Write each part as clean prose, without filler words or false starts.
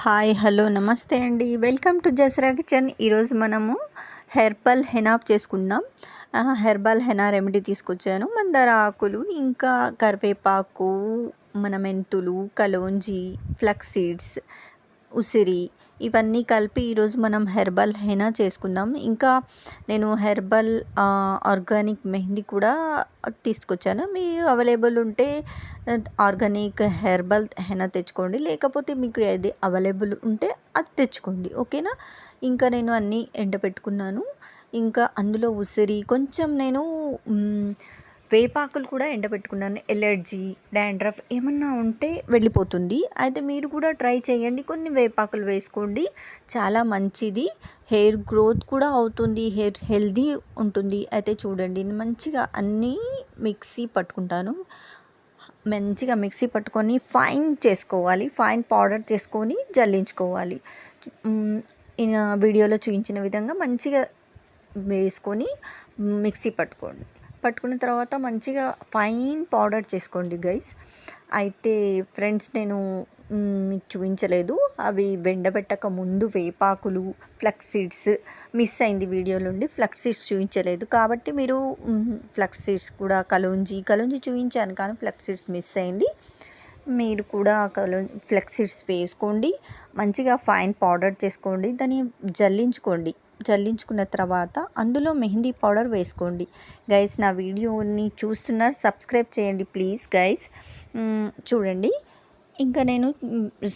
Hi hello namaste అండి. Welcome to Jasra kitchen. ఈరోజు మనము హెర్బల్ హెనా చేసుకుందాం. హెర్బల్ హెనా రెమెడీ తీసుకొచ్చాను. మందార ఆకులు, ఇంకా కరివేపాకు, మన మెంతులు, కలోంజి, ఫ్లక్స్ సీడ్స్, ఉసిరి, ఇవన్నీ కలిపి ఈరోజు మనం హెర్బల్ హెనా చేసుకుందాం. ఇంకా నేను హెర్బల్ ఆర్గానిక్ మెహందీ కూడా తీసుకొచ్చాను. మీరు అవైలబుల్ ఉంటే ఆర్గానిక్ హెర్బల్ హెనా తెచ్చుకోండి, లేకపోతే మీకు ఏది అవైలబుల్ ఉంటే అది తెచ్చుకోండి, ఓకేనా. ఇంకా నేను అన్నీ ఎండబెట్టుకున్నాను. ఇంకా అందులో ఉసిరి కొంచెం నేను వేపాకులు కూడా ఎండబెట్టుకున్నాను. ఎలర్జీ, డాండ్రఫ్ ఏమన్నా ఉంటే వెళ్ళిపోతుంది. అయితే మీరు కూడా ట్రై చేయండి. కొన్ని వేపాకులు వేసుకోండి, చాలా మంచిది. హెయిర్ గ్రోత్ కూడా అవుతుంది, హెయిర్ హెల్దీ ఉంటుంది. అయితే చూడండి, మంచిగా అన్నీ మిక్సీ పట్టుకుంటాను. మంచిగా మిక్సీ పట్టుకొని ఫైన్ చేసుకోవాలి. ఫైన్ పౌడర్ చేసుకొని జల్లించుకోవాలి. వీడియోలో చూపించిన విధంగా మంచిగా వేసుకొని మిక్సీ పట్టుకున్న తర్వాత మంచిగా ఫైన్ పౌడర్ చేసుకోండి గైస్. అయితే ఫ్రెండ్స్, నేను మీకు చూపించలేదు, అవి ఎండబెట్టక ముందు వేపాకులు, ఫ్లక్స్ సీడ్స్ మిస్ అయింది వీడియోలో నుండి. ఫ్లక్స్ సీడ్స్ చూపించలేదు కాబట్టి మీరు ఫ్లక్స్ సీడ్స్ కూడా, కలోంజి చూపించాను కానీ ఫ్లక్స్ సీడ్స్ మిస్ అయింది. మీరు కూడా ఫ్లక్స్ సీడ్స్ వేసుకోండి, మంచిగా ఫైన్ పౌడర్ చేసుకోండి, దాన్ని జల్లించుకున్న తర్వాత అందులో మెహందీ పౌడర్ వేసుకోండి. గైస్, నా వీడియోని చూస్తున్నారు, సబ్స్క్రైబ్ చేయండి ప్లీజ్ గైస్. చూడండి, ఇంకా నేను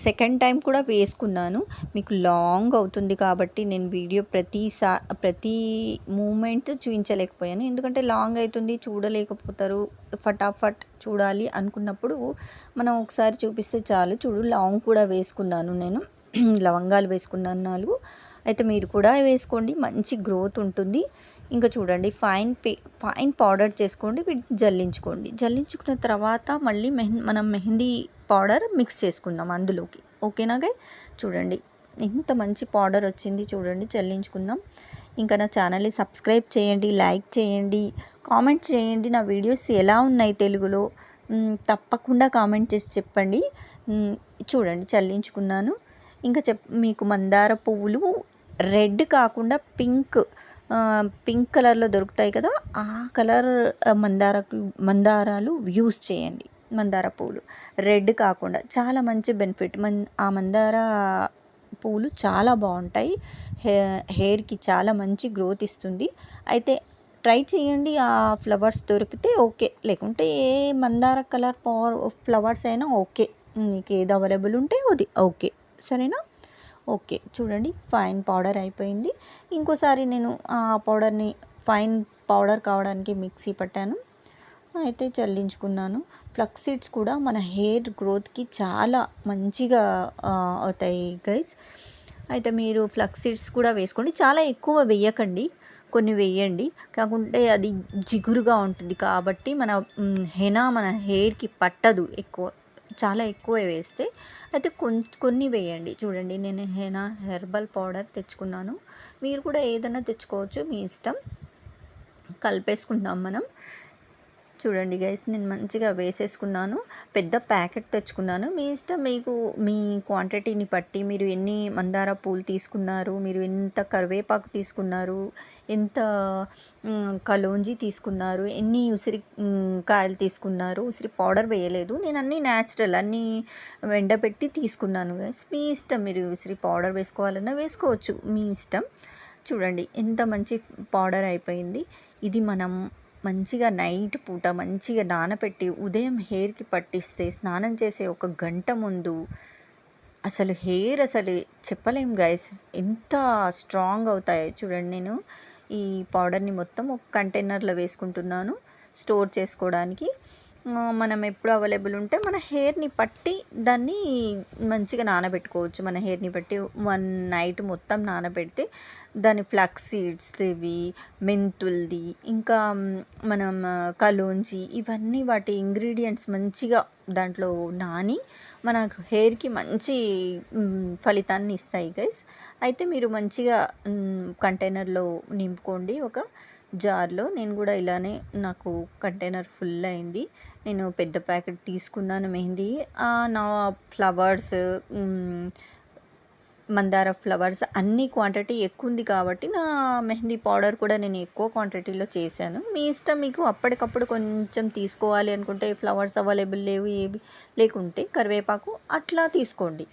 సెకండ్ టైం కూడా వేసుకున్నాను. మీకు లాంగ్ అవుతుంది కాబట్టి నేను వీడియో ప్రతి మూమెంట్ చూపించలేకపోయాను, ఎందుకంటే లాంగ్ అవుతుంది, చూడలేకపోతారు. ఫటాఫట్ చూడాలి అనుకున్నప్పుడు మనం ఒకసారి చూపిస్తే చాలు. చూడు, లాంగ్ కూడా వేసుకున్నాను నేను, లవంగాలు వేసుకున్నాను 4. అయితే మీరు కూడా వేసుకోండి, మంచి గ్రోత్ ఉంటుంది. ఇంకా చూడండి, ఫైన్ పౌడర్ చేసుకోండి, జల్లించుకున్న తర్వాత మళ్ళీ మనం మెహందీ పౌడర్ మిక్స్ చేసుకుందాం అందులోకి, ఓకేనా గై. చూడండి, ఎంత మంచి పౌడర్ వచ్చింది చూడండి. జల్లించుకుందాం. ఇంకా నా ఛానల్ని సబ్స్క్రైబ్ చేయండి, లైక్ చేయండి, కామెంట్ చేయండి. నా వీడియోస్ ఎలా ఉన్నాయి తెలుగులో తప్పకుండా కామెంట్ చేసి చెప్పండి. చూడండి, చల్లించుకున్నాను. ఇంకా మీకు మందార పువ్వులు రెడ్ కాకుండా పింక్ కలర్లో దొరుకుతాయి కదా, ఆ కలర్ మందారాలు యూస్ చేయండి. మందార పువ్వులు రెడ్ కాకుండా, చాలా మంచి బెనిఫిట్. ఆ మందార పువ్వులు చాలా బాగుంటాయి, హెయిర్కి చాలా మంచి గ్రోత్ ఇస్తుంది. అయితే ట్రై చేయండి. ఆ ఫ్లవర్స్ దొరికితే ఓకే, లేకుంటే ఏ మందార కలర్ ఫ్లవర్స్ అయినా ఓకే, మీకు ఏది అవైలబుల్ ఉంటే అది ఓకే, సరేనా. ఓకే, చూడండి, ఫైన్ పౌడర్ అయిపోయింది. ఇంకోసారి నేను ఆ పౌడర్ని ఫైన్ పౌడర్ కావడానికి మిక్సీ పట్టాను, అయితే చల్లించుకున్నాను. ఫ్లక్స్ సీడ్స్ కూడా మన హెయిర్ గ్రోత్కి చాలా మంచిగా అవుతాయి గైస్. అయితే మీరు ఫ్లక్స్ సీడ్స్ కూడా వేసుకోండి, చాలా ఎక్కువ వేయకండి, కొన్ని వేయండి. కాకుంటే అది జిగురుగా ఉంటుంది కాబట్టి మన హెయిర్కి పట్టదు ఎక్కువ, చాలా ఎక్కువ వేస్తే. అయితే కొన్ని వేయండి. చూడండి, నేను హెర్బల్ పౌడర్ తెచ్చుకున్నాను, మీరు కూడా ఏదైనా తెచ్చుకోవచ్చు, మీ ఇష్టం. కలిపేసుకుందాం మనం. చూడండి గైస్, నేను మంచిగా వేసేసుకున్నాను. పెద్ద ప్యాకెట్ తెచ్చుకున్నాను, మీ ఇష్టం. మీ క్వాంటిటీని బట్టి మీరు ఎన్ని మందార పూలు తీసుకున్నారు, మీరు ఎంత కరివేపాకు తీసుకున్నారు, ఎంత కలోంజీ తీసుకున్నారు, ఎన్ని ఉసిరి కాయలు తీసుకున్నారు. ఉసిరి పౌడర్ వేయలేదు నేను, అన్నీ న్యాచురల్, అన్నీ ఎండబెట్టి తీసుకున్నాను గైస్. మీ ఇష్టం, మీరు ఉసిరి పౌడర్ వేసుకోవాలన్నా వేసుకోవచ్చు, మీ ఇష్టం. చూడండి, ఎంత మంచి పౌడర్ అయిపోయింది. ఇది మనం మంచిగా నైట్ పూట మంచిగా నానబెట్టి ఉదయం హెయిర్కి పట్టిస్తే, స్నానం చేసే 1 గంట ముందు అసలు హెయిర్ అసలు చెప్పలేం గైస్, ఎంత స్ట్రాంగ్ అవుతాయో. చూడండి, నేను ఈ పౌడర్ని మొత్తం ఒక కంటైనర్లో వేసుకుంటున్నాను స్టోర్ చేసుకోవడానికి. మనం ఎప్పుడు అవైలబుల్ ఉంటే మన హెయిర్ని పట్టి దాన్ని మంచిగా నానబెట్టుకోవచ్చు. మన హెయిర్ని బట్టి 1 నైట్ మొత్తం నానబెడితే దాని ఫ్లక్స్ సీడ్స్వి, మెంతుల్ది, ఇంకా మనం కలోంజి, ఇవన్నీ వాటి ఇంగ్రీడియంట్స్ మంచిగా దాంట్లో నాని మన హెయిర్కి మంచి ఫలితాన్ని ఇస్తాయి గైస్. అయితే మీరు మంచిగా కంటైనర్లో నింపుకోండి, ఒక జార్లో నేను కూడా ఇలానే నాకు కంటైనర్ ఫుల్ అయింది. నేను పెద్ద ప్యాకెట్ తీసుకున్నాను మెహందీ. నా ఫ్లవర్స్, మందార ఫ్లవర్స్ అన్ని క్వాంటిటీ ఎక్కువ ఉంది కాబట్టి నా మెహందీ పౌడర్ కూడా నేను ఎక్కువ క్వాంటిటీలో చేశాను. మీ ఇష్టం, మీకు అప్పటికప్పుడు కొంచెం తీసుకోవాలి అనుకుంటే ఫ్లవర్స్ అవైలబుల్ లేవు ఏవి లేకుంటే కరివేపాకు అట్లా తీసుకోండి.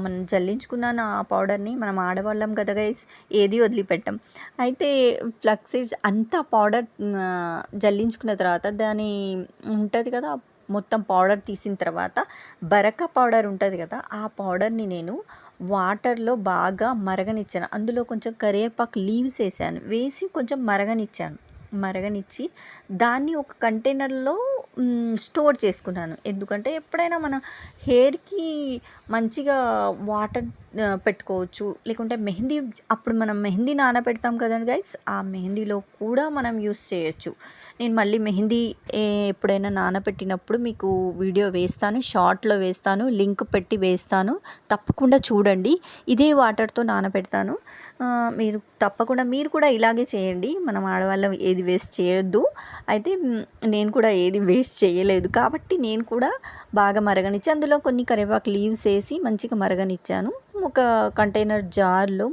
మనం జల్లించుకున్న ఆ పౌడర్ని మనం ఆడవాళ్ళం కదా గైస్, ఏది వదిలిపెట్టాం. అయితే ఫ్లక్స్ సీడ్స్ అంతా పౌడర్ జల్లించుకున్న తర్వాత దాని ఉంటుంది కదా, మొత్తం పౌడర్ తీసిన తర్వాత బరక పౌడర్ ఉంటుంది కదా, ఆ పౌడర్ని నేను వాటర్లో బాగా మరగనిచ్చాను. అందులో కొంచెం కరివేపాకు లీవ్స్ వేసి కొంచెం మరగనిచ్చి దాన్ని ఒక కంటైనర్లో స్టోర్ చేసుకున్నాను. ఎందుకంటే ఎప్పుడైనా మన హెయిర్కి మంచిగా వాటర్ పెట్టుకోవచ్చు, లేకుంటే మెహందీ అప్పుడు మనం మెహందీ నానబెడతాం కదండి గైస్, ఆ మెహందీలో కూడా మనం యూస్ చేయొచ్చు. నేను మళ్ళీ మెహందీ ఎప్పుడైనా నానబెట్టినప్పుడు మీకు వీడియో వేస్తాను, షార్ట్లో వేస్తాను, లింక్ పెట్టి వేస్తాను, తప్పకుండా చూడండి. ఇదే వాటర్తో నానబెడతాను. మీరు తప్పకుండా మీరు కూడా ఇలాగే చేయండి. మనం ఆడవాళ్ళం ఏది వేస్ట్ చేయొద్దు. అయితే నేను కూడా ఏది వేస్ట్ చేయలేదు కాబట్టి నేను కూడా బాగా మరగనిచ్చి అందులో కొన్ని కరివేపాకు లీవ్స్ వేసి మంచిగా మరగనిచ్చాను. ఒక కంటైనర్ జార్లో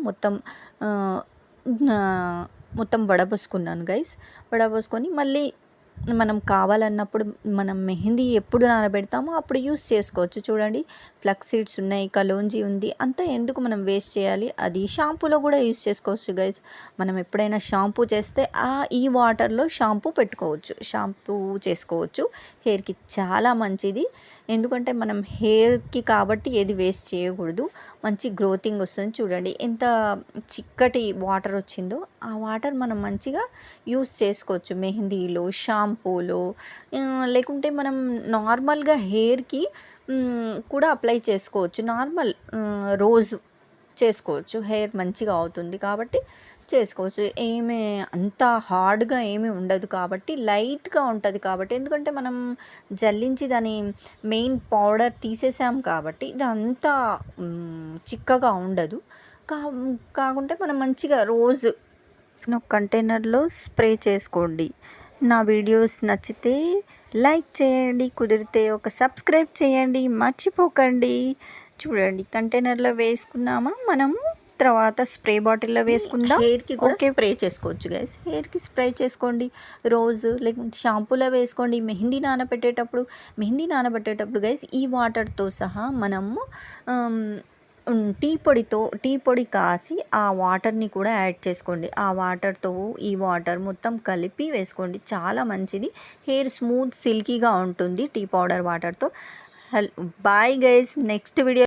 మొత్తం వడపోసుకున్నాను గైస్. వడపోసుకొని మళ్ళీ మనం కావాలన్నప్పుడు మనం మెహందీ ఎప్పుడు నానబెడతామో అప్పుడు యూస్ చేసుకోవచ్చు. చూడండి, ఫ్లక్స్ సీడ్స్ ఉన్నాయి, కలోంజీ ఉంది, అంతా ఎందుకు మనం వేస్ట్ చేయాలి. అది షాంపూలో కూడా యూస్ చేసుకోవచ్చు గైస్. మనం ఎప్పుడైనా షాంపూ చేస్తే ఈ వాటర్లో షాంపూ పెట్టుకోవచ్చు, షాంపూ చేసుకోవచ్చు. హెయిర్కి చాలా మంచిది. ఎందుకంటే మనం హెయిర్కి కాబట్టి ఏది వేస్ట్ చేయకూడదు. మంచి గ్రోతింగ్ వస్తుంది. చూడండి ఎంత చిక్కటి వాటర్ వచ్చిందో. ఆ వాటర్ మనం మంచిగా యూస్ చేసుకోవచ్చు మెహందీలో, షాంపూలో, లేకుంటే మనం నార్మల్గా హెయిర్కి కూడా అప్లై చేసుకోవచ్చు. నార్మల్ రోజు చేసుకోవచ్చు, హెయిర్ మంచిగా అవుతుంది కాబట్టి చేసుకోవచ్చు. ఏమీ అంత హార్డ్గా ఏమీ ఉండదు కాబట్టి, లైట్గా ఉంటుంది కాబట్టి, ఎందుకంటే మనం జల్లించి దాని మెయిన్ పౌడర్ తీసేసాం కాబట్టి ఇదంతా చిక్కగా ఉండదు. కాకుంటే మనం మంచిగా రోజు కంటైనర్లో స్ప్రే చేసుకోండి. నా వీడియోస్ నచ్చితే లైక్ చేయండి, కుదిరితే ఒక సబ్స్క్రైబ్ చేయండి, మర్చిపోకండి. చూడండి, కంటైనర్లో వేసుకున్నామా మనము, తర్వాత స్ప్రే బాటిల్లో వేసుకుందాం. హెయిర్కి కూడా స్ప్రే చేసుకోవచ్చు గైస్. హెయిర్కి స్ప్రే చేసుకోండి రోజు, లేకుంటే షాంపూలో వేసుకోండి. మెహందీ నానబెట్టేటప్పుడు గైస్ ఈ వాటర్తో సహా మనము టీ పొడి కాసి ఆ వాటర్ని కూడా యాడ్ చేసుకోండి. ఆ వాటర్తో ఈ వాటర్ మొత్తం కలిపి వేసుకోండి, చాలా మంచిది. హెయిర్ స్మూత్ సిల్కీగా ఉంటుంది టీ పౌడర్ వాటర్తో. Boy guys, next video